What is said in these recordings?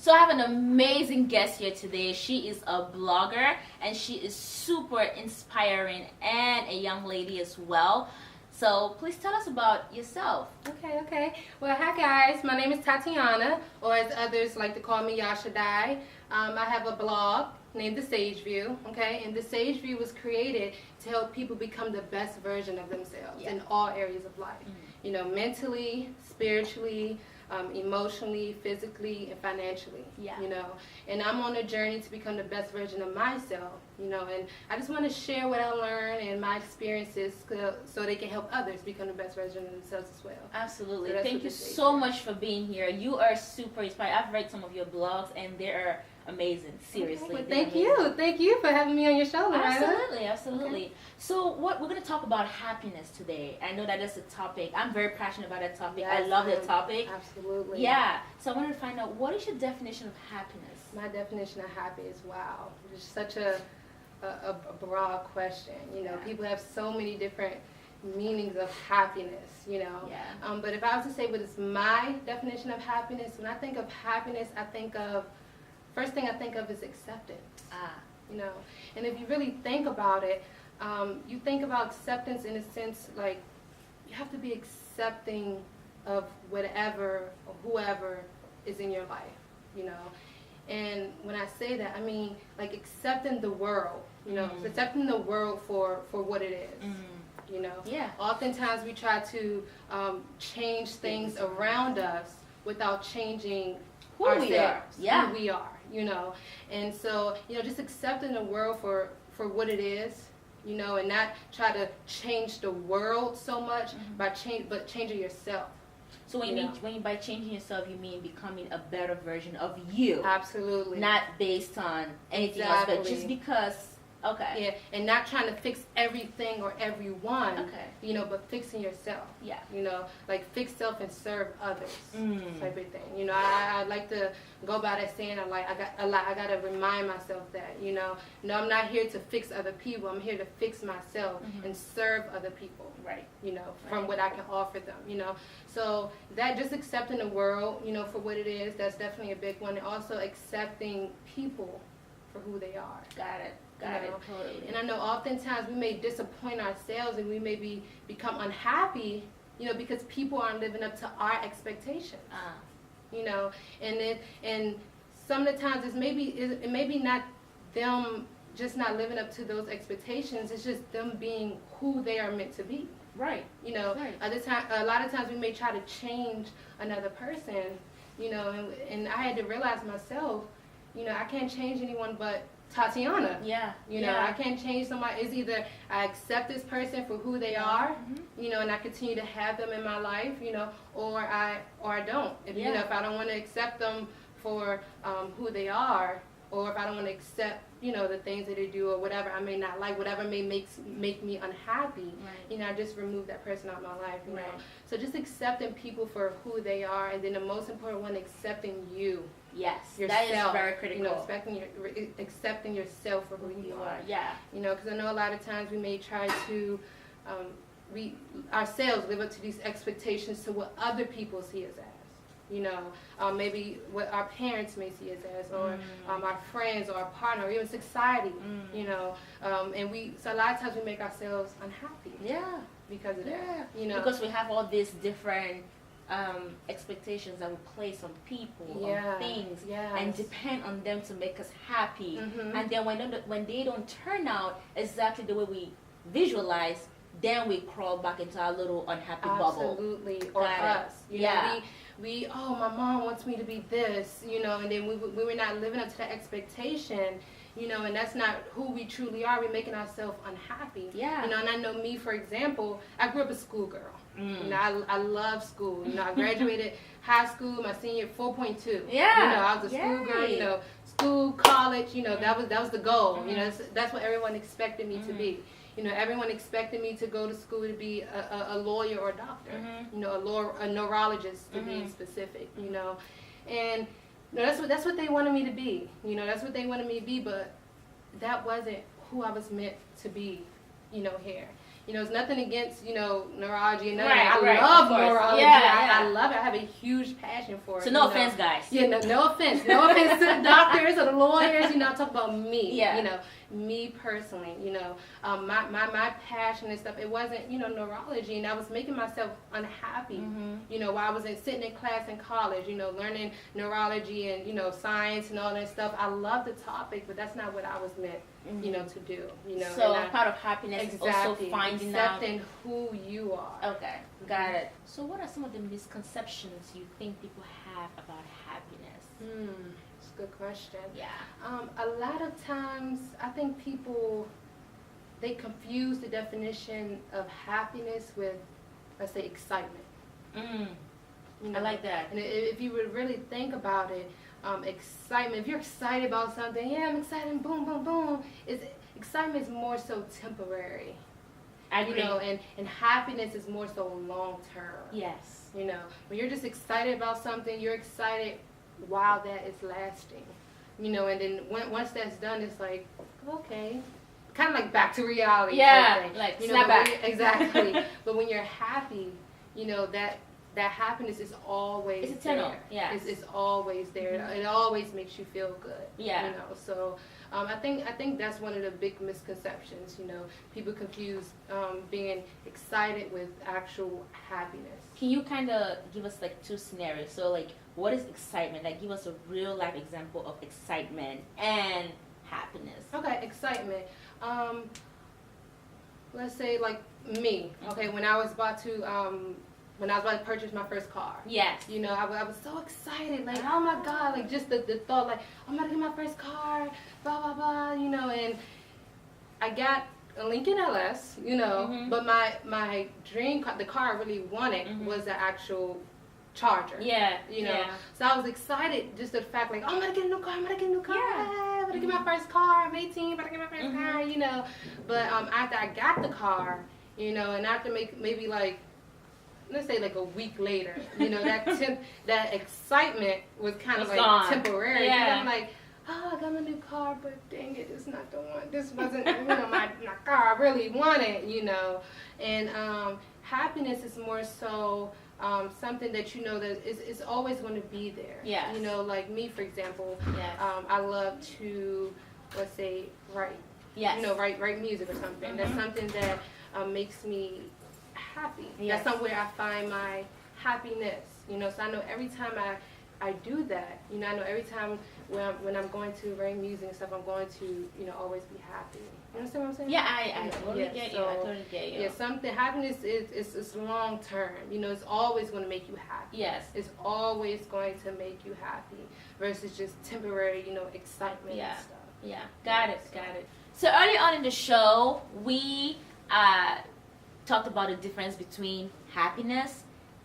So I have an amazing guest here today. She is a blogger and she is super inspiring and a young lady as well. So please tell us about yourself. Okay. Well, hi guys. My name is Tatiana, or as others like to call me, Yashadai. I have a blog named The Sage View, okay? And The Sage View was created to help people become the best version of themselves in all areas of life. You know, mentally, spiritually, emotionally, physically, and financially. You know, and I'm on a journey to become the best version of myself. You know, and I just want to share what I learned and my experiences so they can help others become the best version of themselves as well. Absolutely. So Thank you so much for being here. You are super inspiring. I've read some of your blogs and they are amazing. Seriously. Well, thank you. Thank you for having me on your show, Loretta. Absolutely. Okay. So we're going to talk about happiness today. I know that is a topic. I'm very passionate about that topic. Yes, I love that topic. Absolutely. Yeah. So I wanted to find out, what is your definition of happiness? My definition of happiness, wow. It's such a broad question. You know, people have so many different meanings of happiness, you know. But if I was to say what is my definition of happiness, when I think of happiness, first thing I think of is acceptance. You know, and if you really think about it, you think about acceptance in a sense like you have to be accepting of whatever or whoever is in your life, you know. And when I say that, I mean like accepting the world, you know, accepting the world for what it is. You know, oftentimes we try to change things around us without changing who we are. Who we are, you know. And so, you know, just accepting the world for what it is, you know, and not try to change the world so much but changing yourself. So when you by changing yourself, you mean becoming a better version of you. Absolutely. Not based on anything else, but just because. Yeah, and not trying to fix everything or everyone, you know, but fixing yourself. You know, like fix self and serve others type of thing. You know, I like to go by that saying, I got to remind myself that, you know, no, I'm not here to fix other people. I'm here to fix myself and serve other people. You know, from what I can offer them, you know. So that just accepting the world, you know, for what it is, that's definitely a big one. And also accepting people for who they are. Got it. Totally. And I know oftentimes we may disappoint ourselves and we may become unhappy, you know, because people aren't living up to our expectations. You know, and some of the times it may be not them just not living up to those expectations. It's just them being who they are meant to be. You know, a lot of times we may try to change another person, you know, and I had to realize myself, you know, I can't change anyone but Tatiana. You know, I can't change somebody. It's either I accept this person for who they are, you know, and I continue to have them in my life, you know, or I don't. You know, if I don't want to accept them for who they are, or if I don't want to accept, you know, the things that they do or whatever I may not like, whatever may make me unhappy, you know, I just remove that person out of my life, you know. So just accepting people for who they are, and then the most important one, accepting you. Yourself, that is very critical. You know, accepting yourself for who you are. You know, because I know a lot of times we may try to we ourselves live up to these expectations to what other people see us as. You know, maybe what our parents may see us as, or our friends, or our partner, or even society. You know, and so a lot of times we make ourselves unhappy. Because of that. You know, because we have all these different expectations that we place on people, on things, and depend on them to make us happy. And then when they don't turn out exactly the way we visualize, then we crawl back into our little unhappy bubble. Absolutely. Or us. You know, we my mom wants me to be this, you know, and then we were not living up to that expectation, you know, and that's not who we truly are. We're making ourselves unhappy. You know, and I know me, for example, I grew up a schoolgirl. You know, I love school. You know, I graduated high school, my senior 4.2. You know, I was a schoolgirl, you know, school, college, you know, that was the goal. You know, that's what everyone expected me to be. You know, everyone expected me to go to school to be a lawyer or a doctor. You know, a neurologist to be specific. You know, and you know, that's what they wanted me to be. You know, that's what they wanted me to be, but that wasn't who I was meant to be. You know, here. It's nothing against, neurology and none of that. I love neurology. I love it. I have a huge passion for it. So no offense, guys. Yeah, no offense. No offense to the doctors or the lawyers. I'm talking about me. Yeah. Me personally. My passion and stuff. It wasn't, neurology, and I was making myself unhappy. While I was sitting in class in college, learning neurology and science and all that stuff. I love the topic, but that's not what I was meant. To do, So part of happiness is also finding accepting who you are. Okay, got it. So what are some of the misconceptions you think people have about happiness? That's a good question. Yeah. A lot of times, I think people, they confuse the definition of happiness with, let's say, excitement. I like that. And if you would really think about it, excitement. If you're excited about something, I'm excited, boom, boom, boom. Excitement is more so temporary. I agree. And happiness is more so long term. Yes. When you're just excited about something, you're excited while that is lasting. And then once that's done, it's like, okay, kind of like back to reality. Yeah, like snap back. Exactly. But when you're happy, that happiness is always it's eternal. Yeah, it's always there. It always makes you feel good. Yeah. So I think that's one of the big misconceptions. People confuse being excited with actual happiness. Can you kind of give us like two scenarios? So like, what is excitement? Like, give us a real life example of excitement and happiness. Okay, excitement. Let's say like me. Okay, when I was about to purchase my first car. Yes. I was so excited, like, oh my God, like just the thought, like, I'm gonna get my first car, blah, blah, blah, and I got a Lincoln LS, but my dream car, the car I really wanted was the actual Charger. Yeah. So I was excited just the fact, like, oh, I'm gonna get a new car, I'm gonna get my first car, I'm 18, I'm gonna get my first car, But after I got the car, and after maybe like, let's say like a week later, that excitement was kind of like gone. Temporary. Yeah. I'm like, oh, I got my new car, but dang it, it's not the one. This wasn't my car I really wanted, And happiness is more so something that that is always going to be there. Yes. Like me, for example. Yes. I love to, let's say, write. Yes. Write music or something. That's something that makes me happy. Yes. That's somewhere I find my happiness. So I know every time I do that, I know every time when I'm going to write music and stuff, I'm going to, always be happy. You understand what I'm saying? Yeah, I totally get you. I totally get you. Yeah, happiness is long term. It's always going to make you happy. Yes. It's always going to make you happy versus just temporary, excitement and stuff. Yeah, got it. So early on in the show, we talked about the difference between happiness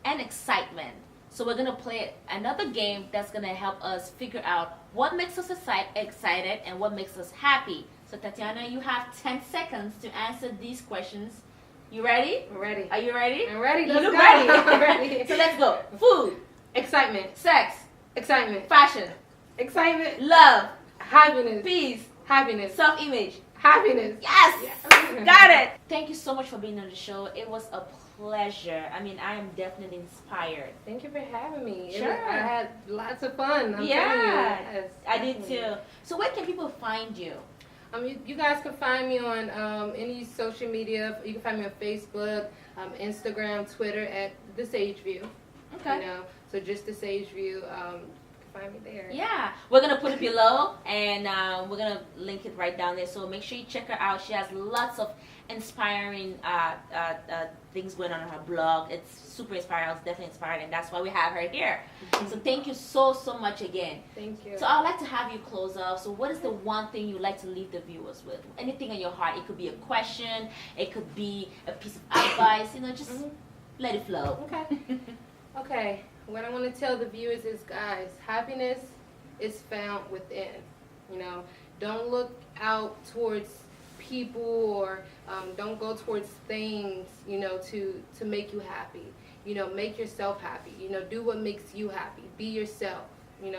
and excitement. So we're going to play another game that's going to help us figure out what makes us excited and what makes us happy. So Tatiana, you have 10 seconds to answer these questions. You ready? I'm ready. Are you ready? I'm ready. You Let's look go. ready. I'm ready. So let's go. Food. Excitement. Sex. Excitement. Fashion. Excitement. Love. Happiness. Peace. Happiness. Self-image. Happiness. Yes. Got it. Thank you so much for being on the show. It was a pleasure. I am definitely inspired. Thank you for having me. Sure. I had lots of fun. I'm telling you. Yes, I did too. So where can people find you? You guys can find me on any social media. You can find me on Facebook, Instagram, Twitter at The Sage View. Okay. So just The Sage View. Find me there. Yeah, we're gonna put it below, and we're gonna link it right down there. So make sure you check her out. She has lots of inspiring things going on her blog. It's super inspiring. I was definitely inspired, and that's why we have her here. So thank you so much again. Thank you. So I'd like to have you close up. So what is the one thing you'd like to leave the viewers with? Anything on your heart. It could be a question. It could be a piece of advice. Just let it flow. Okay. Okay. What I want to tell the viewers is, guys, happiness is found within. Don't look out towards people or don't go towards things, to make you happy. Make yourself happy. Do what makes you happy. Be yourself.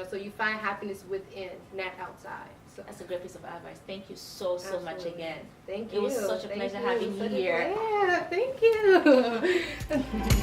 So you find happiness within, not outside. So that's a great piece of advice. Thank you so much again. Thank you. It was such a pleasure having you here. Yeah, thank you.